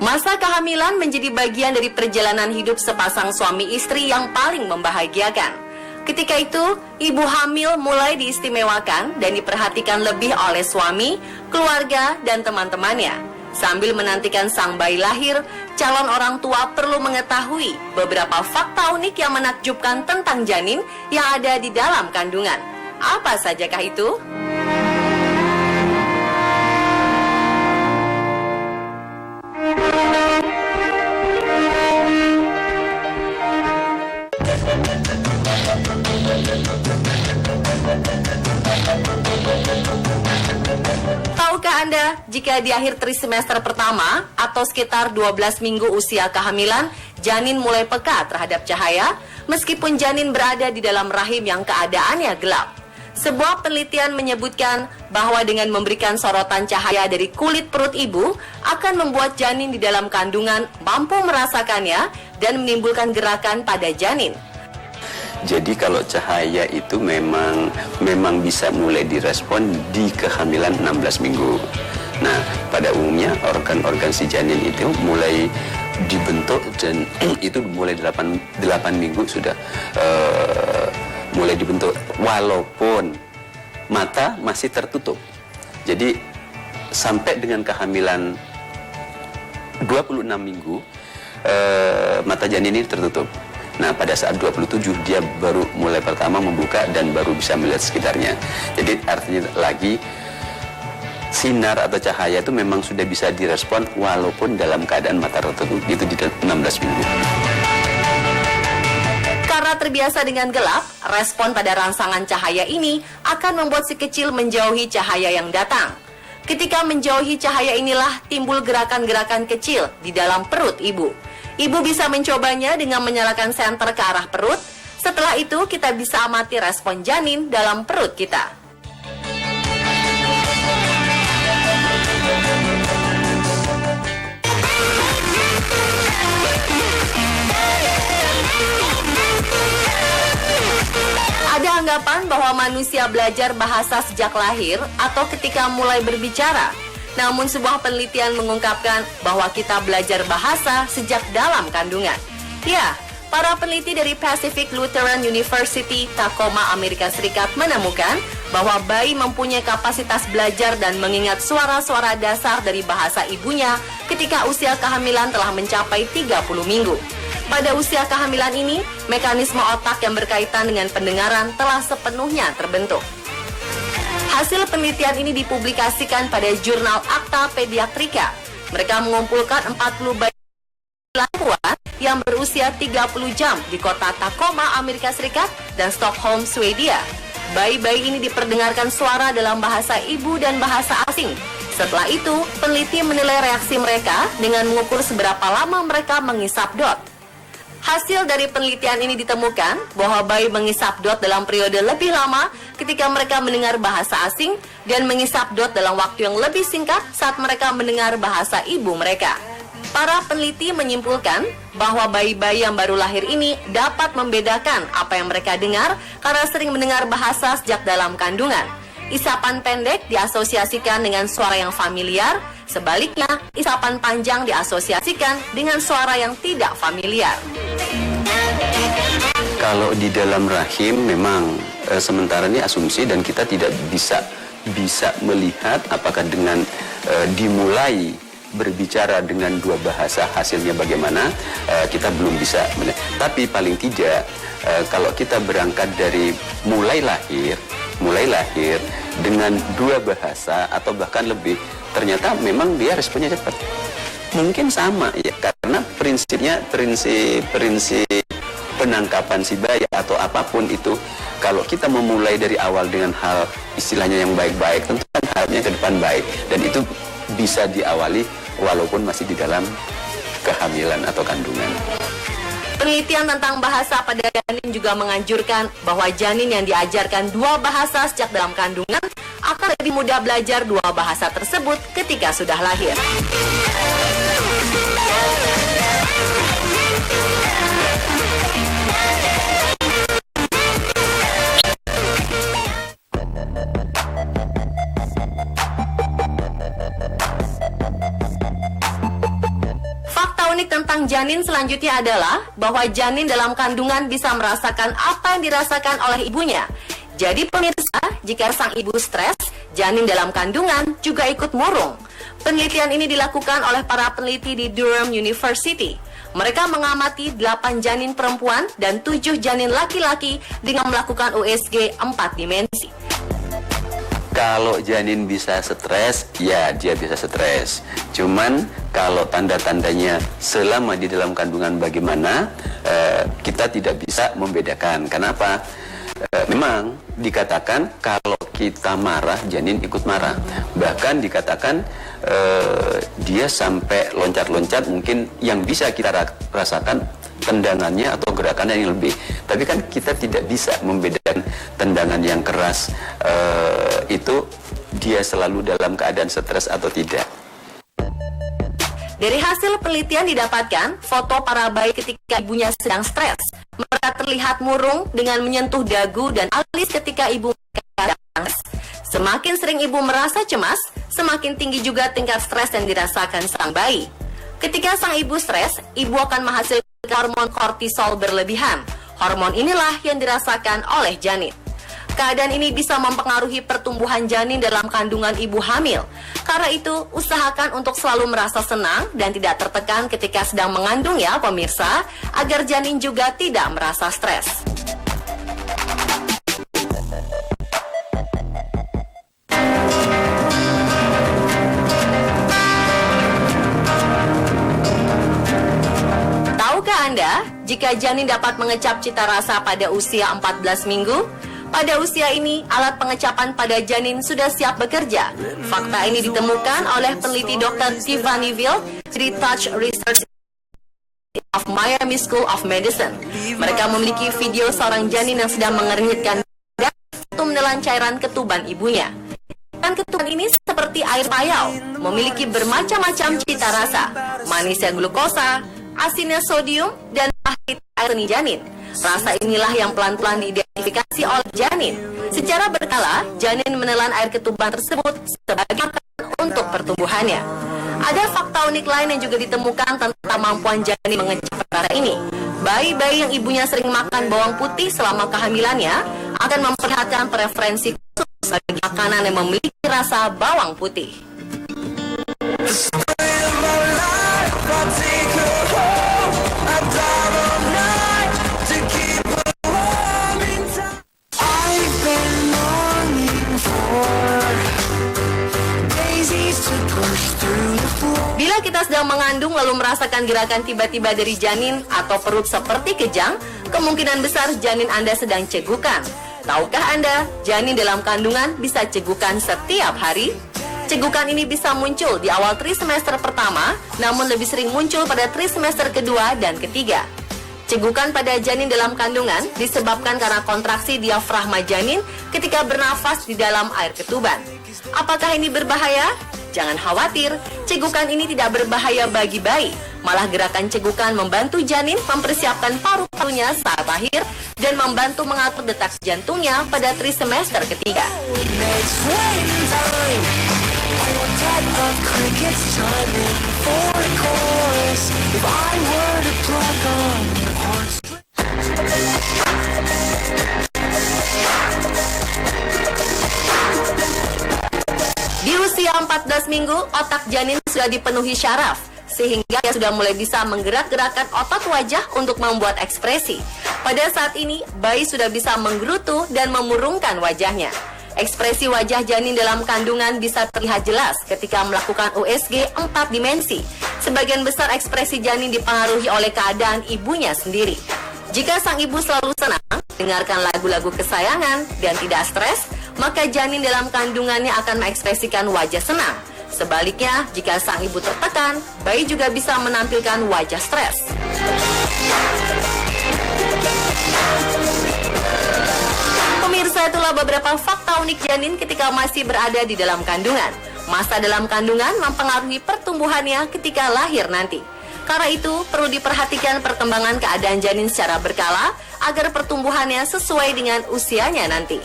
Masa kehamilan menjadi bagian dari perjalanan hidup sepasang suami istri yang paling membahagiakan. Ketika itu, ibu hamil mulai diistimewakan dan diperhatikan lebih oleh suami, keluarga, dan teman-temannya. Sambil menantikan sang bayi lahir, calon orang tua perlu mengetahui beberapa fakta unik yang menakjubkan tentang janin yang ada di dalam kandungan. Apa sajakah itu? Tahukah Anda, jika di akhir trimester pertama atau sekitar 12 minggu usia kehamilan, janin mulai peka terhadap cahaya, meskipun janin berada di dalam rahim yang keadaannya gelap. Sebuah penelitian menyebutkan bahwa dengan memberikan sorotan cahaya dari kulit perut ibu akan membuat janin di dalam kandungan mampu merasakannya dan menimbulkan gerakan pada janin. Jadi kalau cahaya itu memang bisa mulai direspon di kehamilan 16 minggu. Nah, pada umumnya organ-organ si janin itu mulai dibentuk dan itu mulai 8 minggu sudah mulai dibentuk walaupun mata masih tertutup. Jadi sampai dengan kehamilan 26 minggu mata janin ini tertutup. Nah, pada saat 27 dia baru mulai pertama membuka dan baru bisa melihat sekitarnya. Jadi artinya lagi sinar atau cahaya itu memang sudah bisa direspon walaupun dalam keadaan mata tertutup, itu di 16 minggu. Karena terbiasa dengan gelap, respon pada rangsangan cahaya ini akan membuat si kecil menjauhi cahaya yang datang. Ketika menjauhi cahaya inilah timbul gerakan-gerakan kecil di dalam perut ibu. Ibu bisa mencobanya dengan menyalakan senter ke arah perut. Setelah itu kita bisa amati respon janin dalam perut kita. Ada anggapan bahwa manusia belajar bahasa sejak lahir atau ketika mulai berbicara. Namun sebuah penelitian mengungkapkan bahwa kita belajar bahasa sejak dalam kandungan. Ya, para peneliti dari Pacific Lutheran University, Tacoma, Amerika Serikat menemukan bahwa bayi mempunyai kapasitas belajar dan mengingat suara-suara dasar dari bahasa ibunya ketika usia kehamilan telah mencapai 30 minggu. Pada usia kehamilan ini, mekanisme otak yang berkaitan dengan pendengaran telah sepenuhnya terbentuk. Hasil penelitian ini dipublikasikan pada jurnal Acta Pediatrica. Mereka mengumpulkan 40 bayi perempuan yang berusia 30 jam di kota Tacoma, Amerika Serikat dan Stockholm, Swedia. Bayi-bayi ini diperdengarkan suara dalam bahasa ibu dan bahasa asing. Setelah itu, peneliti menilai reaksi mereka dengan mengukur seberapa lama mereka mengisap dot. Hasil dari penelitian ini ditemukan bahwa bayi mengisap dot dalam periode lebih lama ketika mereka mendengar bahasa asing dan mengisap dot dalam waktu yang lebih singkat saat mereka mendengar bahasa ibu mereka. Para peneliti menyimpulkan bahwa bayi-bayi yang baru lahir ini dapat membedakan apa yang mereka dengar karena sering mendengar bahasa sejak dalam kandungan. Isapan pendek diasosiasikan dengan suara yang familiar, sebaliknya isapan panjang diasosiasikan dengan suara yang tidak familiar. Kalau di dalam rahim memang sementara ini asumsi dan kita tidak bisa melihat apakah dengan dimulai berbicara dengan dua bahasa hasilnya bagaimana, kita belum bisa melihat. Tapi paling tidak kalau kita berangkat dari mulai lahir dengan dua bahasa atau bahkan lebih, ternyata memang dia responnya cepat. Mungkin sama ya, karena prinsip penangkapan si bayi atau apapun itu, kalau kita memulai dari awal dengan hal istilahnya yang baik-baik, tentu kan harapnya ke depan baik, dan itu bisa diawali walaupun masih di dalam kehamilan atau kandungan. Penelitian tentang bahasa pada janin juga menganjurkan bahwa janin yang diajarkan dua bahasa sejak dalam kandungan akan lebih mudah belajar dua bahasa tersebut ketika sudah lahir. unik tentang janin selanjutnya adalah bahwa janin dalam kandungan bisa merasakan apa yang dirasakan oleh ibunya. Jadi pemirsa, jika sang ibu stres, janin dalam kandungan juga ikut murung. Penelitian ini dilakukan oleh para peneliti di Durham University. Mereka mengamati 8 janin perempuan dan 7 janin laki-laki dengan melakukan USG 4 dimensi. Kalau janin bisa stres, ya dia bisa stres. Cuman kalau tanda-tandanya selama di dalam kandungan bagaimana, kita tidak bisa membedakan. Kenapa? Memang dikatakan kalau kita marah, janin ikut marah. Bahkan dikatakan dia sampai loncat-loncat, mungkin yang bisa kita rasakan tendangannya atau gerakannya yang lebih. Tapi kan kita tidak bisa membedakan tendangan yang keras itu dia selalu dalam keadaan stres atau tidak. Dari hasil penelitian didapatkan foto para bayi ketika ibunya sedang stres. Mereka terlihat murung dengan menyentuh dagu dan alis ketika ibu sedang stres. Semakin sering ibu merasa cemas, semakin tinggi juga tingkat stres yang dirasakan sang bayi. Ketika sang ibu stres, ibu akan menghasilkan hormon kortisol berlebihan. Hormon inilah yang dirasakan oleh janin. Keadaan ini bisa mempengaruhi pertumbuhan janin dalam kandungan ibu hamil. Karena itu, usahakan untuk selalu merasa senang dan tidak tertekan ketika sedang mengandung ya pemirsa, agar janin juga tidak merasa stres. Tahukah Anda, jika janin dapat mengecap cita rasa pada usia 14 minggu? Pada usia ini, alat pengecapan pada janin sudah siap bekerja. Fakta ini ditemukan oleh peneliti Dr. Tiffany Ville di Touch Research of Miami School of Medicine. Mereka memiliki video seorang janin yang sedang mengernyitkan dan menelan cairan ketuban ibunya. Dan ketuban ini seperti air payau, memiliki bermacam-macam cita rasa, manisnya glukosa, asinnya sodium, dan pahit air seni janin. Rasa inilah yang pelan-pelan diidentifikasi oleh janin. Secara berkala, janin menelan air ketuban tersebut sebagai makanan untuk pertumbuhannya. Ada fakta unik lain yang juga ditemukan tentang kemampuan janin mengecap rasa ini. Bayi-bayi yang ibunya sering makan bawang putih selama kehamilannya akan memperlihatkan preferensi khusus bagi makanan yang memiliki rasa bawang putih. Bila kita sedang mengandung lalu merasakan gerakan tiba-tiba dari janin atau perut seperti kejang, kemungkinan besar janin Anda sedang cegukan. Tahukah Anda, janin dalam kandungan bisa cegukan setiap hari? Cegukan ini bisa muncul di awal trimester pertama, namun lebih sering muncul pada trimester kedua dan ketiga. Cegukan pada janin dalam kandungan disebabkan karena kontraksi diafragma janin ketika bernafas di dalam air ketuban. Apakah ini berbahaya? Jangan khawatir, cegukan ini tidak berbahaya bagi bayi. Malah gerakan cegukan membantu janin mempersiapkan paru-parunya saat lahir dan membantu mengatur detak jantungnya pada trimester ketiga. Di usia 14 minggu, otak janin sudah dipenuhi syaraf, sehingga ia sudah mulai bisa menggerak-gerakkan otot wajah untuk membuat ekspresi. Pada saat ini, bayi sudah bisa menggerutu dan memurungkan wajahnya. Ekspresi wajah janin dalam kandungan bisa terlihat jelas ketika melakukan USG 4 dimensi. Sebagian besar ekspresi janin dipengaruhi oleh keadaan ibunya sendiri. Jika sang ibu selalu senang, dengarkan lagu-lagu kesayangan, dan tidak stres, maka janin dalam kandungannya akan mengekspresikan wajah senang. Sebaliknya, jika sang ibu tertekan, bayi juga bisa menampilkan wajah stres. Pemirsa, itulah beberapa fakta unik janin ketika masih berada di dalam kandungan. Masa dalam kandungan mempengaruhi pertumbuhannya ketika lahir nanti. Karena itu, perlu diperhatikan perkembangan keadaan janin secara berkala agar pertumbuhannya sesuai dengan usianya nanti.